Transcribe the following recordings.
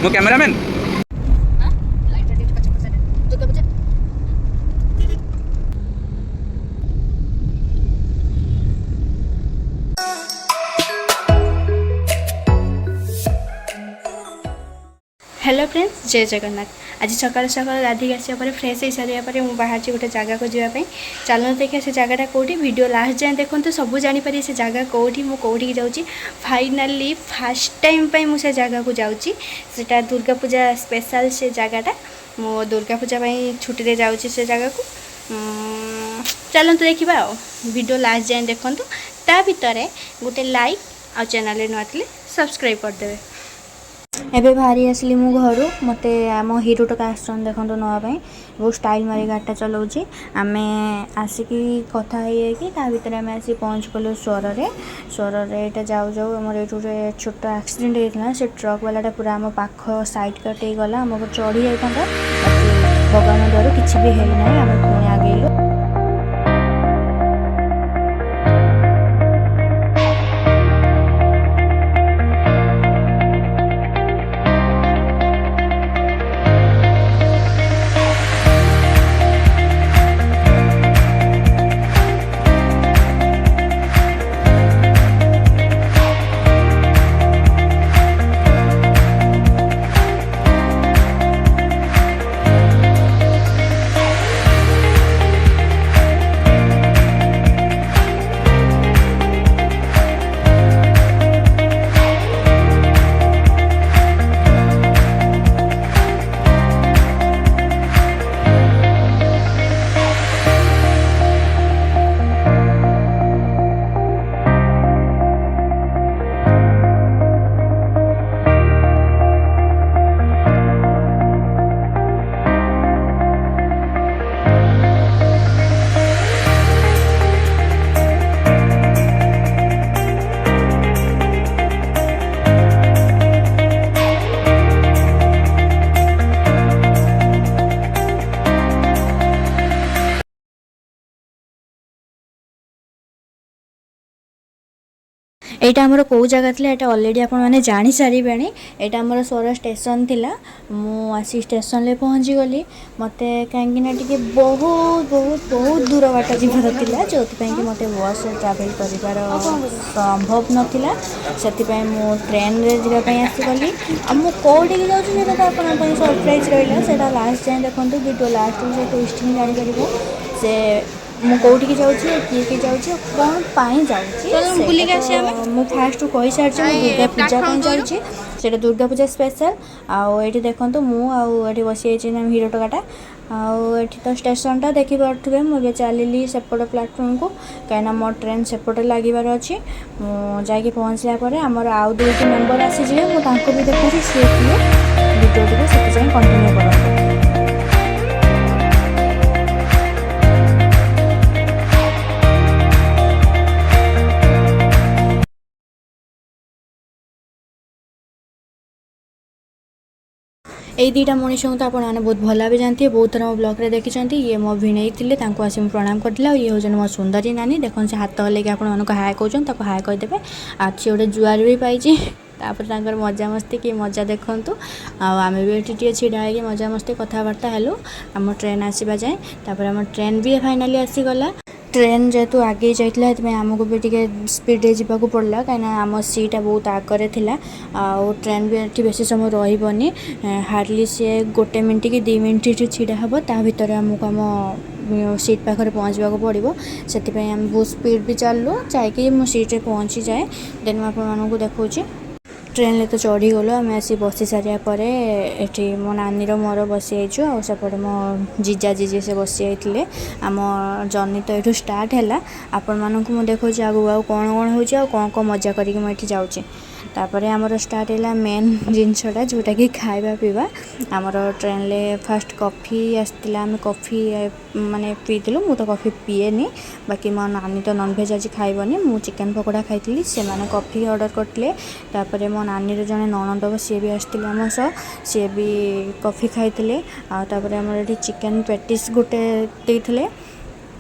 मो cameraman hello friends, जय जगन्नाथ। आज सकाल सकाल गाधी आसा फ्रेश हो सारे मुझे बाहर गोटे जगह को जावाई। चलो देखिए से जगहटा कौटी, वीडियो लास्ट जाए देखो तो सब जापर से जगह कौटी मुझे जाऊँगी। फाइनाली फर्स्ट टाइम पे मुझे जगह को जाऊँगी। सेटा दुर्गा पूजा स्पेशल से जगहटा मो दुर्गा पूजा छुट्टी रे जाऊँगी से जगह को। चलते देखा वीडियो लास्ट जाए देखो ता भितर गोटे लाइक आ चैनल नुआ थे सब्सक्राइब करदे। एबे बाहरी आसली मु घर मत आम हिरो टका आसन देखो नापी बहुत स्टाइल मारी गाड़ीटा चलाऊँगी। आम आसिकी कथा कि भितर आम आसी पहुँच गलु स्वर यहाँ जाऊ जाऊ आम ये गोटे छोट एक्सीडेंट होता से ट्रक वालाटा पूरा आम पाख साइड कटे गला आम चढ़ी जाता भगवान द्वारा किसी भी होना आम पुणी आगेलु। यहाँ आमर कौ जगह थी यहाँ अलरेडी आप जानी सारे। यहाँ आमर स्वर स्टेशन थी मुसी स्टेशन में पहुँची गली मत कहीं बहुत बहुत बहुत दूर बाट जीवार था जो कि मत बस ट्रावेल कर संभव नाला से ट्रेन रे जावाई आसीगली। मुझे कौटी जाऊँगी तो सरप्राइज रहा लास्ट जाए देखो वीडियो लास्ट से ट्विस्टिंग जापर से मु कौटी जाऊँ किए जाऊँ कौन पाई जाऊँ मु फास्ट कही सारी दुर्गा पूजा जाऊँगी से दुर्गा पूजा स्पेशल आठी देखो मुझे बसी हिरो टकाटा आठी तो स्टेशनटा देखी पारे मुझे चलि सेपट प्लाटफर्म को कहीं मो ट्रेन सेपटे लगे अच्छी जा पहुँचला आमर आउ दुईटी मेम्बर आसीजे मुझे भी देखी सी किए वीडियो को से कंटिन्यू कर। यही दुईटा मनीष को तो आपने बहुत भल भाव जानते बहुत थर मो ब्लॉग रे देखी ये मो भिणई थे आसी प्रणाम करते ये हूँ मो सुंदरी नानी देखो से हाथ हल्के आपको हाय कहते हाय कहीदेवे अच्छी गोटे जुआर भी पाई तापर मजा मस्ती कि मजा देखु आम भी ये छिड़ा है मजा मस्ती कथबार्ता हेलु आम ट्रेन आसवा जाए तापर आम ट्रेन भी फाइनाली आसीगला। ट्रेन जेहेतु आगे जाइए आमको भी टे स्पीड जावाक पड़ा कहीं आम सीटा बहुत आगे थिला ट्रेन भी ये बेस समय रही हार्डली सी गोटे मिनट कि 2 मिनट छिड़ा हम ता भर आमको आम सीट पाखे पहुँचवाक पड़ो से आम बहुत स्पीड भी चलू जाकि मो सीट्रे पहुँची जाए देन मुझे देखा ट्रेन ले तो चढ़ी गलु आम आसी बसी सारापर ये मो नानी मोर बसी आईचु सेपटे मो जीजा जीजे से बसी आते आम जर्नी तो ये स्टार्ट है आपण मानक मुझे देखो आगू आउ कौन कौन हो कौन मजा करके जाऊँगी तापर आमर स्टार्ट है मेन जिनसटा जोटा कि खाଇବା पीवा आमर ट्रेन ले फास्ट कॉफ़ी आसला आम कॉफ़ी माने पीलु मु तो कॉफ़ी पीएनी बाकी मो नानी तो नॉनवेज आज खाइबनी मु चिकन पकोड़ा खाई से मैंने कॉफ़ी ऑर्डर करते तापर मो नानी जड़े ननद सी भी आसते आम सह सी भी कॉफ़ी खाई तापर आमर ये चिकन पैटिस गोटे देते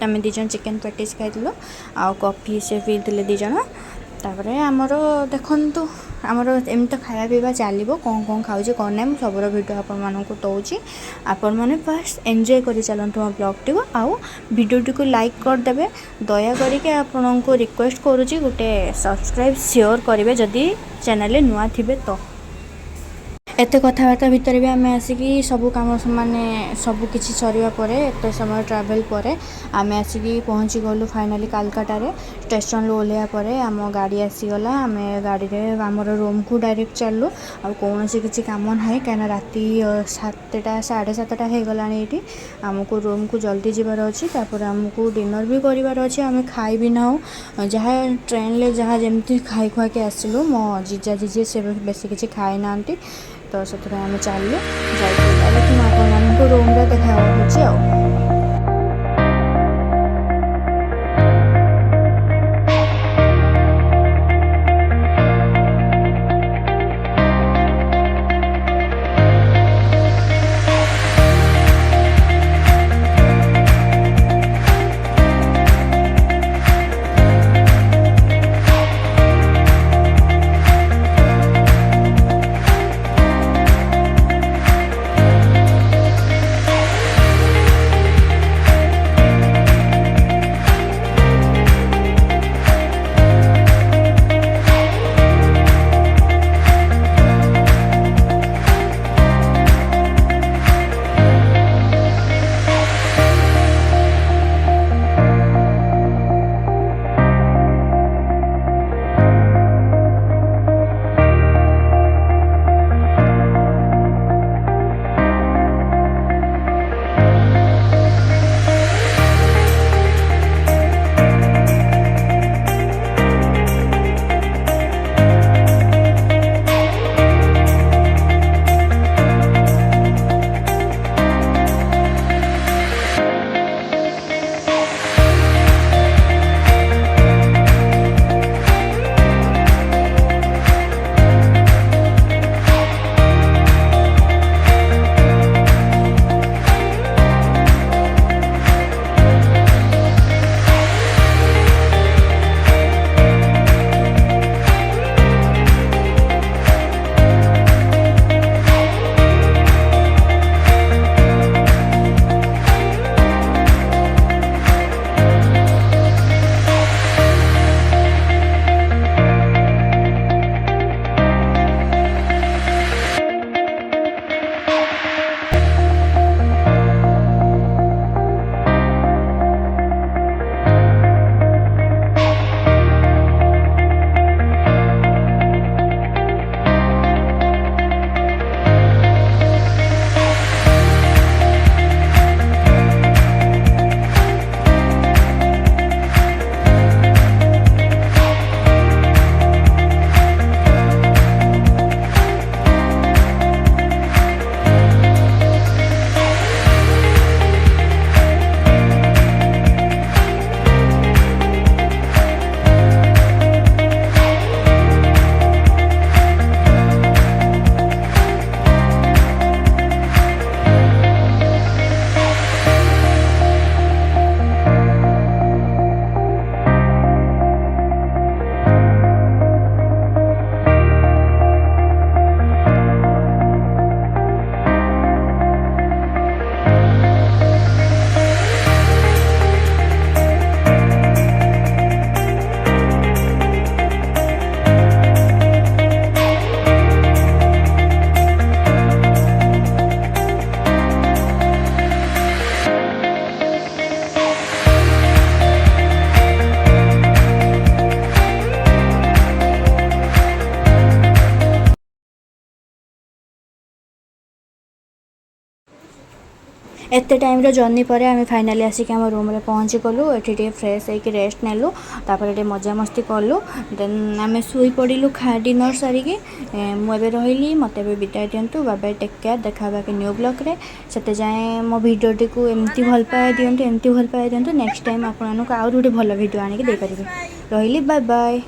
आम 2 जन चिकन पैटिस खाई आ कॉफ़ी से पीते 2 जन तापर आमर देखु आमर एमती खाया पीवा चलो कौन कौन खाऊँ कौन ना सबुर भिडियो आपण मानक दूसरी आपण मैंने फास्ट एंजॉय कर चलतु मो ब्लॉग टी आउ भिडियो को लाइक करदे दया करके आपण को रिक्वेस्ट करुँची गोटे सब्सक्राइब शेयर करेंगे जदि चैनल नुआ थे तो एत कथबार्ता भितर भी आम आसिक सब कम माने सबकि सरिया पर एत समय ट्रावेल पर आम आसिक पहुँची गलु फाइनाली कालकाटारे स्टेशन ओह्लैया पर आम गाड़ी आसीगला आम गाड़ी में आमर रूम को डायरेक्ट चलू आ कौन सी किसी कम ना कहीं राति 7टा 7:30 हो गला ये आमको रूम को जल्दी जीवार अच्छी तापर आमको डिनर भी करार अच्छे आम खाई भी ना जहाँ ट्रेन ले जहाँ जमी खाई खुआ के आसलु मो जीजा जीजे से बेस किसी खाई ना तो से आम चलू जाइए रूम रे देखा एत टाइम जर्नी पर आम फाइनाली आसिक आम रूम में पहुँची गलु ये फ्रेश होकर रेस्ट नेलु तापर मजा मस्ती कलु देन आम शुई पड़ू खा डिनर सारिकी मुझे रही मत विदाय दिंतु बाय बाय टेक केयर देखा न्यू ब्लॉग रे से जाए मो भिडियोटी को एमती भल पाए दिंतु एमती भल पाए दिंतु नेक्स्ट टाइम आपको आउट गोटे भल भिडियो आनिक देपारे रही बाय बाय।